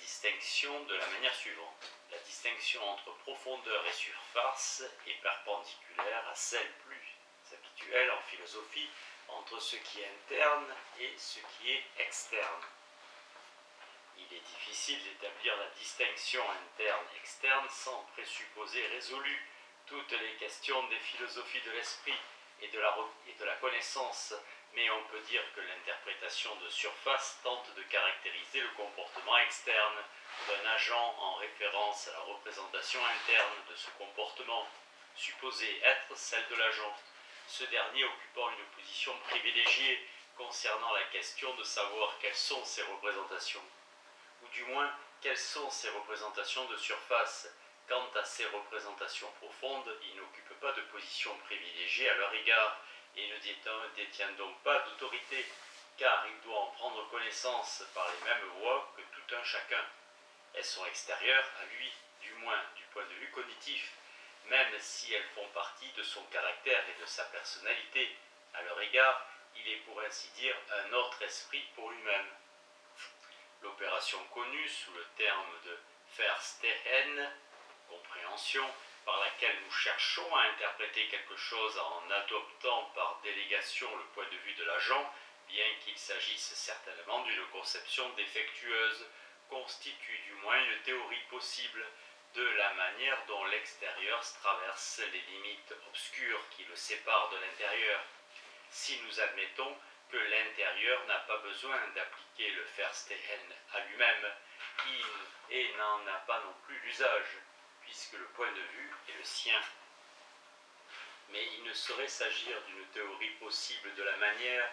distinction de la manière suivante. La distinction entre profondeur et surface est perpendiculaire à celle plus habituelle en philosophie entre ce qui est interne et ce qui est externe. Il est difficile d'établir la distinction interne-externe sans présupposer résolu toutes les questions des philosophies de l'esprit et de la connaissance, mais on peut dire que l'interprétation de surface tente de caractériser le comportement externe d'un agent en référence à la représentation interne de ce comportement, supposée être celle de l'agent, ce dernier occupant une position privilégiée concernant la question de savoir quelles sont ces représentations, ou du moins quelles sont ces représentations de surface. Quant à ces représentations profondes, il n'occupe pas de position privilégiée à leur égard et ne détient donc pas d'autorité, car il doit en prendre connaissance par les mêmes voies que tout un chacun. Elles sont extérieures à lui, du moins du point de vue cognitif, même si elles font partie de son caractère et de sa personnalité. À leur égard, il est pour ainsi dire un autre esprit pour lui-même. L'opération connue sous le terme de Verstehen, compréhension, par laquelle nous cherchons à interpréter quelque chose en adoptant par délégation le point de vue de l'agent, bien qu'il s'agisse certainement d'une conception défectueuse, constitue du moins une théorie possible de la manière dont l'extérieur traverse les limites obscures qui le séparent de l'intérieur. Si nous admettons que l'intérieur n'a pas besoin d'appliquer le Verstehen à lui-même, il n'en a pas non plus l'usage, puisque le point de vue est le sien. Mais il ne saurait s'agir d'une théorie possible de la manière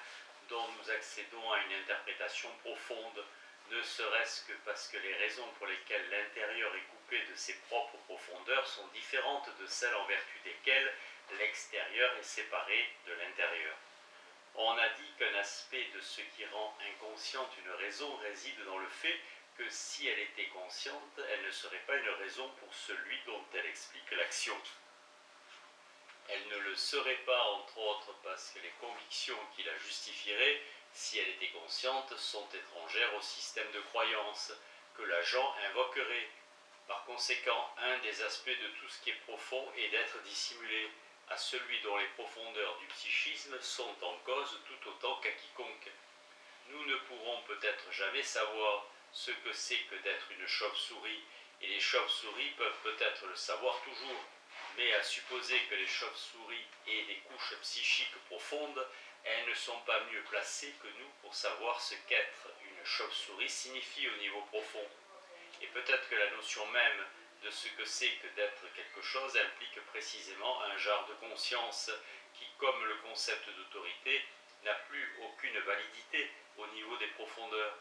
dont nous accédons à une interprétation profonde, ne serait-ce que parce que les raisons pour lesquelles l'intérieur est coupé de ses propres profondeurs sont différentes de celles en vertu desquelles l'extérieur est séparé de l'intérieur. On a dit qu'un aspect de ce qui rend inconsciente une raison réside dans le fait que si elle était consciente, elle ne serait pas une raison pour celui dont elle explique l'action. Elle ne le serait pas, entre autres, parce que les convictions qui la justifieraient, si elle était consciente, sont étrangères au système de croyance que l'agent invoquerait. Par conséquent, un des aspects de tout ce qui est profond est d'être dissimulé à celui dont les profondeurs du psychisme sont en cause tout autant qu'à quiconque. Nous ne pourrons peut-être jamais savoir ce que c'est que d'être une chauve-souris, et les chauves-souris peuvent peut-être le savoir toujours, mais à supposer que les chauves-souris aient des couches psychiques profondes, elles ne sont pas mieux placées que nous pour savoir ce qu'être une chauve-souris signifie au niveau profond. Et peut-être que la notion même de ce que c'est que d'être quelque chose implique précisément un genre de conscience qui, comme le concept d'autorité, n'a plus aucune validité au niveau des profondeurs.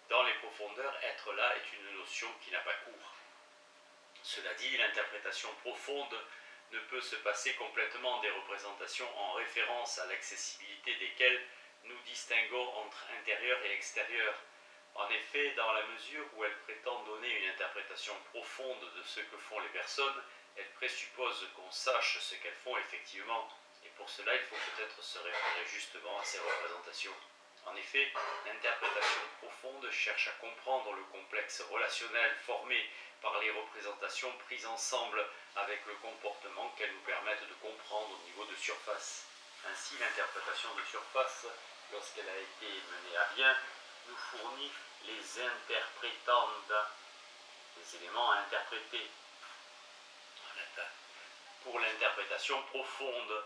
Dans les profondeurs, être là est une notion qui n'a pas cours. Cela dit, l'interprétation profonde ne peut se passer complètement des représentations en référence à l'accessibilité desquelles nous distinguons entre intérieur et extérieur. En effet, dans la mesure où elle prétend donner une interprétation profonde de ce que font les personnes, elle présuppose qu'on sache ce qu'elles font effectivement, et pour cela il faut peut-être se référer justement à ces représentations. En effet, l'interprétation profonde cherche à comprendre le complexe relationnel formé par les représentations prises ensemble avec le comportement qu'elles nous permettent de comprendre au niveau de surface. Ainsi, l'interprétation de surface, lorsqu'elle a été menée à bien, nous fournit les interprétandes, les éléments à interpréter. Pour l'interprétation profonde,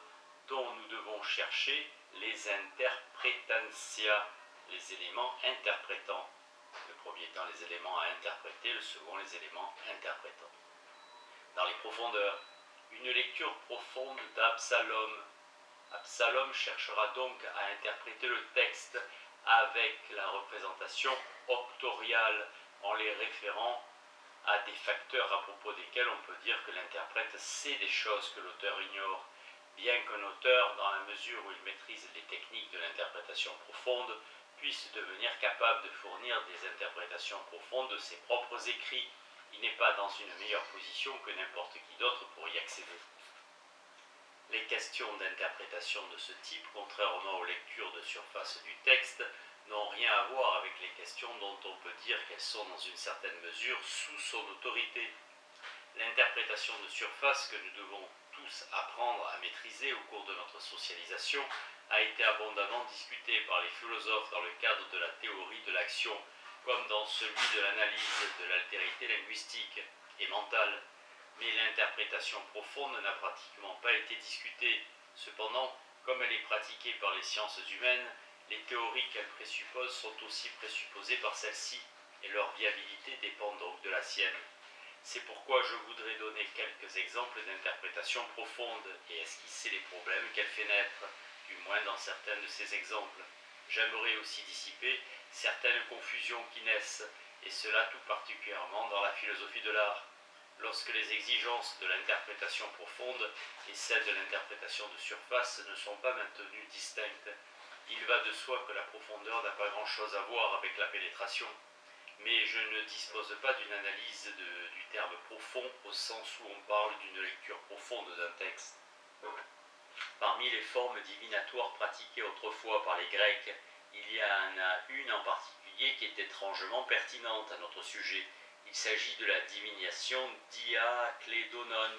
dont nous devons chercher les interpretantia, les éléments interprétants. Le premier étant les éléments à interpréter, le second les éléments interprétants. Dans les profondeurs, une lecture profonde d'Absalom. Absalom cherchera donc à interpréter le texte avec la représentation octoriale en les référant à des facteurs à propos desquels on peut dire que l'interprète sait des choses que l'auteur ignore, bien qu'un auteur, dans la mesure où il maîtrise les techniques de l'interprétation profonde, puisse devenir capable de fournir des interprétations profondes de ses propres écrits. Il n'est pas dans une meilleure position que n'importe qui d'autre pour y accéder. Les questions d'interprétation de ce type, contrairement aux lectures de surface du texte, n'ont rien à voir avec les questions dont on peut dire qu'elles sont dans une certaine mesure sous son autorité. L'interprétation de surface que nous devons tous apprendre à maîtriser au cours de notre socialisation a été abondamment discutée par les philosophes dans le cadre de la théorie de l'action, comme dans celui de l'analyse de l'altérité linguistique et mentale. Mais l'interprétation profonde n'a pratiquement pas été discutée. Cependant, comme elle est pratiquée par les sciences humaines, les théories qu'elle présuppose sont aussi présupposées par celles-ci, et leur viabilité dépend donc de la sienne. C'est pourquoi je voudrais donner quelques exemples d'interprétation profonde et esquisser les problèmes qu'elle fait naître, du moins dans certains de ces exemples. J'aimerais aussi dissiper certaines confusions qui naissent, et cela tout particulièrement dans la philosophie de l'art. Lorsque les exigences de l'interprétation profonde et celles de l'interprétation de surface ne sont pas maintenues distinctes, il va de soi que la profondeur n'a pas grand-chose à voir avec la pénétration. Mais je ne dispose pas d'une analyse du terme profond au sens où on parle d'une lecture profonde d'un texte. Parmi les formes divinatoires pratiquées autrefois par les Grecs, il y en a une en particulier qui est étrangement pertinente à notre sujet. Il s'agit de la divination diaklédonon,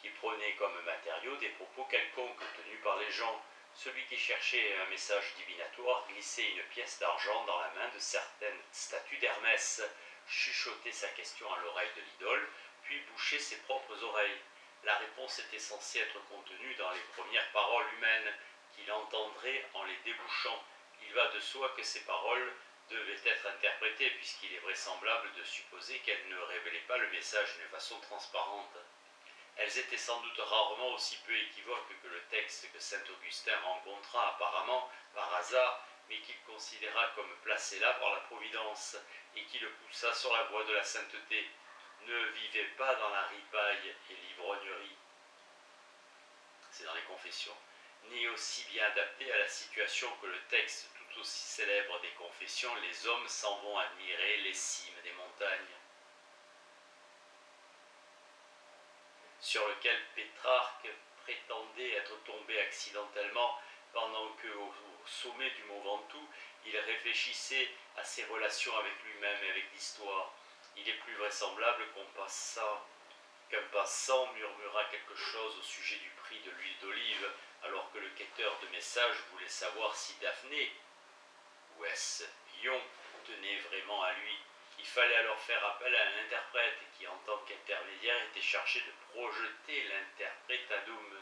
qui prenait comme matériau des propos quelconques tenus par les gens. Celui qui cherchait un message divinatoire glissait une pièce d'argent dans la main de certaines statues d'Hermès, chuchotait sa question à l'oreille de l'idole, puis bouchait ses propres oreilles. La réponse était censée être contenue dans les premières paroles humaines qu'il entendrait en les débouchant. Il va de soi que ces paroles devaient être interprétées, puisqu'il est vraisemblable de supposer qu'elles ne révélaient pas le message d'une façon transparente. Elles étaient sans doute rarement aussi peu équivoques que le texte que saint Augustin rencontra apparemment par hasard, mais qu'il considéra comme placé là par la Providence, et qui le poussa sur la voie de la sainteté. Ne vivez pas dans la ripaille et l'ivrognerie, c'est dans les Confessions, ni aussi bien adapté à la situation que le texte tout aussi célèbre des Confessions, les hommes s'en vont admirer les cimes des montagnes, sur lequel Pétrarque prétendait être tombé accidentellement pendant qu'au sommet du mont Ventoux, il réfléchissait à ses relations avec lui-même et avec l'histoire. Il est plus vraisemblable qu'un passant murmura quelque chose au sujet du prix de l'huile d'olive, alors que le quêteur de messages voulait savoir si Daphné, ou est-ce Ion, tenait vraiment à lui. Il fallait alors faire appel à un interprète qui, en tant qu'intermédiaire, était chargé de projeter l'interpretadum,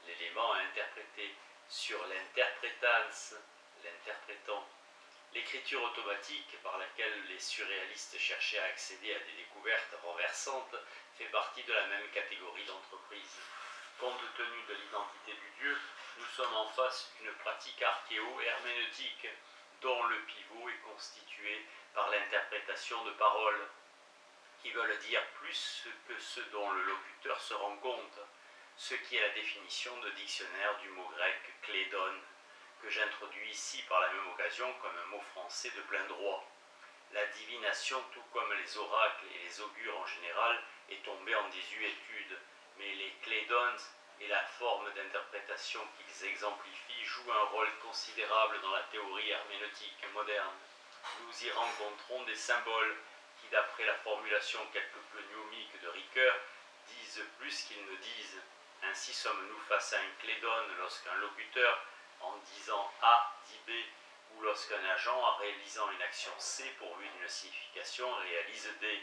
l'élément à interpréter, sur l'interpretans, l'interprétant. L'écriture automatique par laquelle les surréalistes cherchaient à accéder à des découvertes renversantes fait partie de la même catégorie d'entreprise. Compte tenu de l'identité du Dieu, nous sommes en face d'une pratique archéo-herméneutique dont le pivot est constitué par l'interprétation de paroles qui veulent dire plus que ce dont le locuteur se rend compte, ce qui est la définition de dictionnaire du mot grec klédon, que j'introduis ici par la même occasion comme un mot français de plein droit. La divination, tout comme les oracles et les augures en général, est tombée en désuétude, mais les klédons et la forme d'interprétation qu'ils exemplifient jouent un rôle considérable dans la théorie herméneutique moderne. Nous y rencontrons des symboles qui, d'après la formulation quelque peu gnomique de Ricoeur, disent plus qu'ils ne disent. Ainsi sommes-nous face à un klédon lorsqu'un locuteur, en disant A, dit B, ou lorsqu'un agent, en réalisant une action C pourvue d'une signification, réalise D.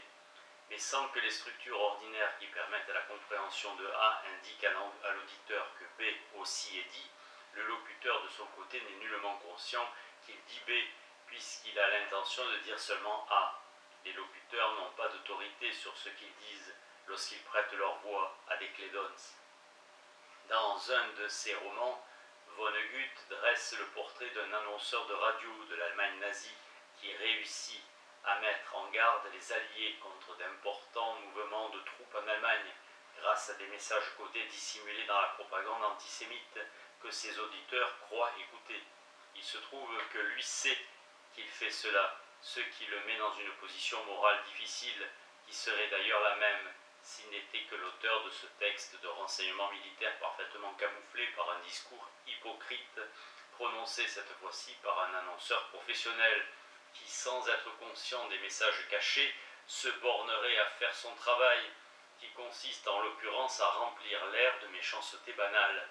Mais sans que les structures ordinaires qui permettent à la compréhension de A indiquent à l'auditeur que B aussi est dit, le locuteur de son côté n'est nullement conscient qu'il dit B, puisqu'il a l'intention de dire seulement A. Les locuteurs n'ont pas d'autorité sur ce qu'ils disent lorsqu'ils prêtent leur voix à des klédons. Dans un de ses romans, Vonnegut dresse le portrait d'un annonceur de radio de l'Allemagne nazie qui réussit à mettre en garde les Alliés contre d'importants mouvements de troupes en Allemagne grâce à des messages codés dissimulés dans la propagande antisémite que ses auditeurs croient écouter. Il se trouve que lui sait qu'il fait cela, ce qui le met dans une position morale difficile, qui serait d'ailleurs la même s'il n'était que l'auteur de ce texte de renseignement militaire parfaitement camouflé par un discours hypocrite, prononcée cette fois-ci par un annonceur professionnel qui, sans être conscient des messages cachés, se bornerait à faire son travail, qui consiste en l'occurrence à remplir l'air de méchanceté banale.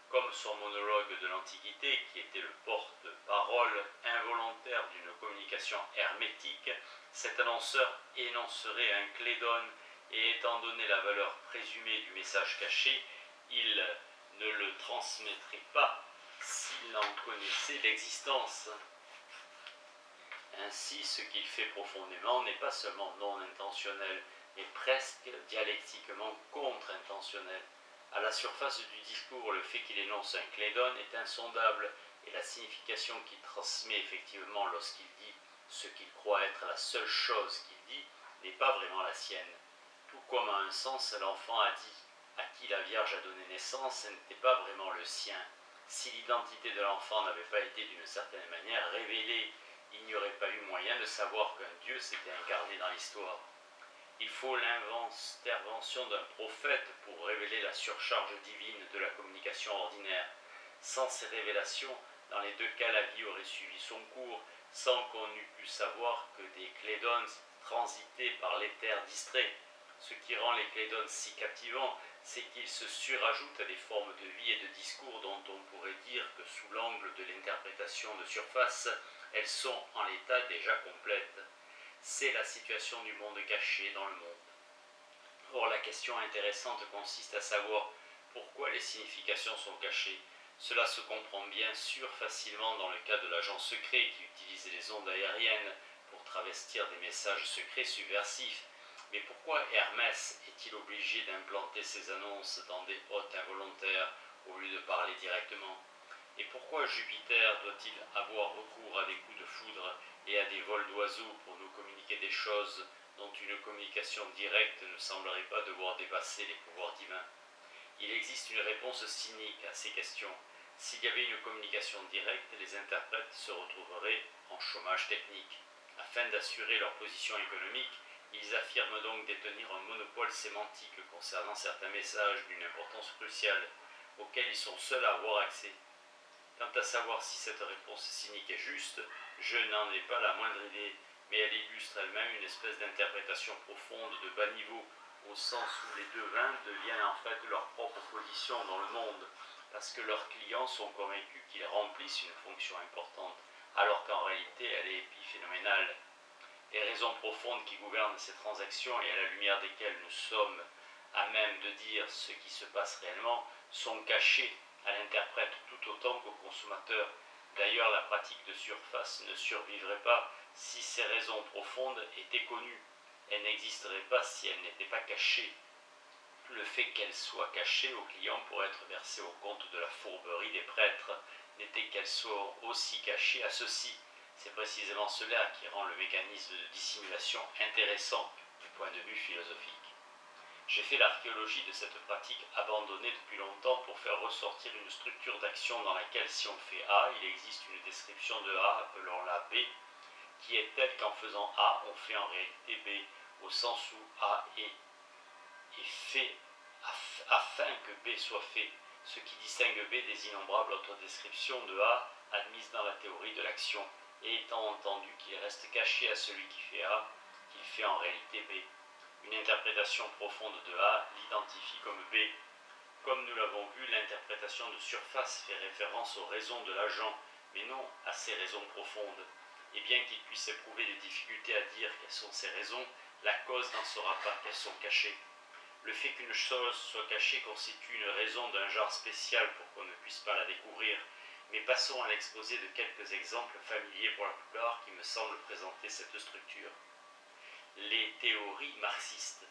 Comme son monologue de l'Antiquité, qui était le porte-parole involontaire d'une communication hermétique, cet annonceur énoncerait un clédone et, étant donné la valeur présumée du message caché, il ne le transmettrait pas s'il en connaissait l'existence. Ainsi, ce qu'il fait profondément n'est pas seulement non intentionnel, mais presque dialectiquement contre-intentionnel. À la surface du discours, le fait qu'il énonce un clédone est insondable, et la signification qu'il transmet effectivement lorsqu'il dit ce qu'il croit être la seule chose qu'il dit n'est pas vraiment la sienne. Tout comme à un sens, l'enfant a dit à qui la Vierge a donné naissance n'était pas vraiment le sien. Si l'identité de l'enfant n'avait pas été d'une certaine manière révélée, il n'y aurait pas eu moyen de savoir qu'un Dieu s'était incarné dans l'histoire. Il faut l'intervention d'un prophète pour révéler la surcharge divine de la communication ordinaire. Sans ces révélations, dans les deux cas, la vie aurait suivi son cours, sans qu'on eût pu savoir que des clédones transitaient par l'éther distrait. Ce qui rend les clédones si captivants, c'est qu'ils se surajoutent à des formes de vie et de discours dont on pourrait dire que sous l'angle de l'interprétation de surface, elles sont en l'état déjà complètes. C'est la situation du monde caché dans le monde. Or, la question intéressante consiste à savoir pourquoi les significations sont cachées. Cela se comprend bien sûr facilement dans le cas de l'agent secret qui utilise les ondes aériennes pour travestir des messages secrets subversifs. Mais pourquoi Hermès est-il obligé d'implanter ses annonces dans des hôtes involontaires au lieu de parler directement? Et pourquoi Jupiter doit-il avoir recours à des coups de foudre et à des vols d'oiseaux pour nous communiquer des choses dont une communication directe ne semblerait pas devoir dépasser les pouvoirs divins? Il existe une réponse cynique à ces questions. S'il y avait une communication directe, les interprètes se retrouveraient en chômage technique. Afin d'assurer leur position économique, ils affirment donc détenir un monopole sémantique concernant certains messages d'une importance cruciale, auxquels ils sont seuls à avoir accès. Quant à savoir si cette réponse cynique est juste, je n'en ai pas la moindre idée, mais elle illustre elle-même une espèce d'interprétation profonde de bas niveau, au sens où les devins deviennent en fait leur propre position dans le monde, parce que leurs clients sont convaincus qu'ils remplissent une fonction importante, alors qu'en réalité elle est épiphénoménale. Les raisons profondes qui gouvernent ces transactions et à la lumière desquelles nous sommes à même de dire ce qui se passe réellement sont cachées à l'interprète tout autant qu'au consommateur. D'ailleurs, la pratique de surface ne survivrait pas si ces raisons profondes étaient connues. Elle n'existerait pas si elle n'était pas cachée. Le fait qu'elle soit cachée au client pour être versée au compte de la fourberie des prêtres n'était qu'elle soit aussi cachée à ceux-ci. C'est précisément cela qui rend le mécanisme de dissimulation intéressant du point de vue philosophique. J'ai fait l'archéologie de cette pratique abandonnée depuis longtemps pour faire ressortir une structure d'action dans laquelle, si on fait A, il existe une description de A, appelons-la B, qui est telle qu'en faisant A, on fait en réalité B, au sens où A est fait afin que B soit fait, ce qui distingue B des innombrables autres descriptions de A admises dans la théorie de l'action, et étant entendu qu'il reste caché à celui qui fait A, qu'il fait en réalité B. Une interprétation profonde de A l'identifie comme B. Comme nous l'avons vu, l'interprétation de surface fait référence aux raisons de l'agent, mais non à ses raisons profondes. Et bien qu'il puisse éprouver des difficultés à dire quelles sont ces raisons, la cause n'en saura pas qu'elles sont cachées. Le fait qu'une chose soit cachée constitue une raison d'un genre spécial pour qu'on ne puisse pas la découvrir, mais passons à l'exposé de quelques exemples familiers pour la plupart qui me semblent présenter cette structure. Les théories marxistes.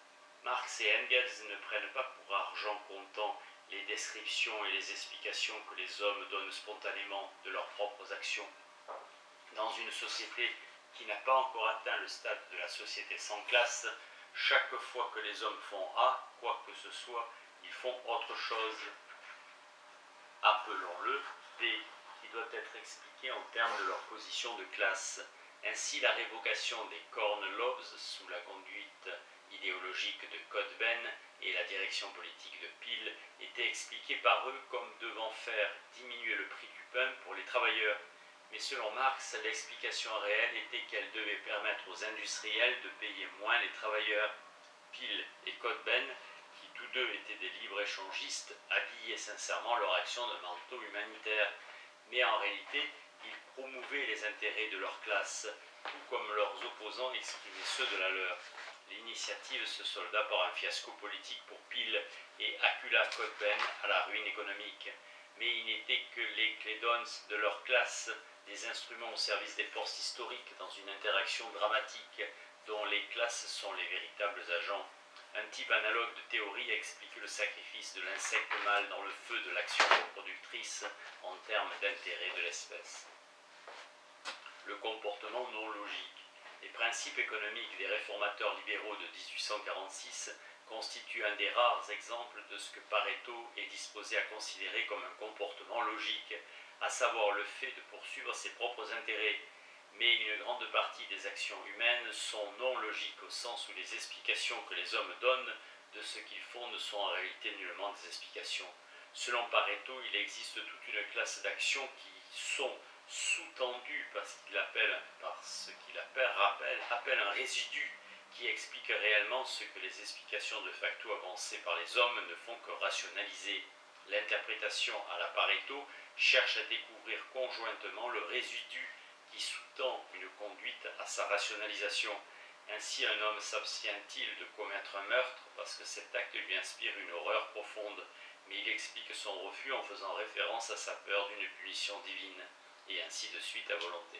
Marx et Engels ne prennent pas pour argent comptant les descriptions et les explications que les hommes donnent spontanément de leurs propres actions. Dans une société qui n'a pas encore atteint le stade de la société sans classe, chaque fois que les hommes font A, quoi que ce soit, ils font autre chose. Appelons-le B, qui doit être expliqué en termes de leur position de classe. Ainsi, la révocation des Corn Laws sous la conduite idéologique de Codben et la direction politique de Peel était expliquée par eux comme devant faire diminuer le prix du pain pour les travailleurs. Mais selon Marx, l'explication réelle était qu'elle devait permettre aux industriels de payer moins les travailleurs. Peel et Cockburn, qui tous deux étaient des libres-échangistes, habillaient sincèrement leur action de manteau humanitaire. Mais en réalité, ils promouvaient les intérêts de leur classe, tout comme leurs opposants exprimaient ceux de la leur. L'initiative se solda par un fiasco politique pour Peel et accula Cockburn à la ruine économique. Mais ils n'étaient que les Claydons de leur classe, des instruments au service des forces historiques dans une interaction dramatique dont les classes sont les véritables agents. Un type analogue de théorie explique le sacrifice de l'insecte mâle dans le feu de l'action reproductrice en termes d'intérêt de l'espèce. Le comportement non logique. Les principes économiques des réformateurs libéraux de 1846 constituent un des rares exemples de ce que Pareto est disposé à considérer comme un comportement logique, à savoir le fait de poursuivre ses propres intérêts. Mais une grande partie des actions humaines sont non logiques au sens où les explications que les hommes donnent de ce qu'ils font ne sont en réalité nullement des explications. Selon Pareto, il existe toute une classe d'actions qui sont sous-tendues par ce qu'il appelle un résidu qui explique réellement ce que les explications de facto avancées par les hommes ne font que rationaliser. L'interprétation à la Pareto cherche à découvrir conjointement le résidu qui sous-tend une conduite à sa rationalisation. Ainsi, un homme s'abstient-il de commettre un meurtre parce que cet acte lui inspire une horreur profonde, mais il explique son refus en faisant référence à sa peur d'une punition divine, et ainsi de suite à volonté.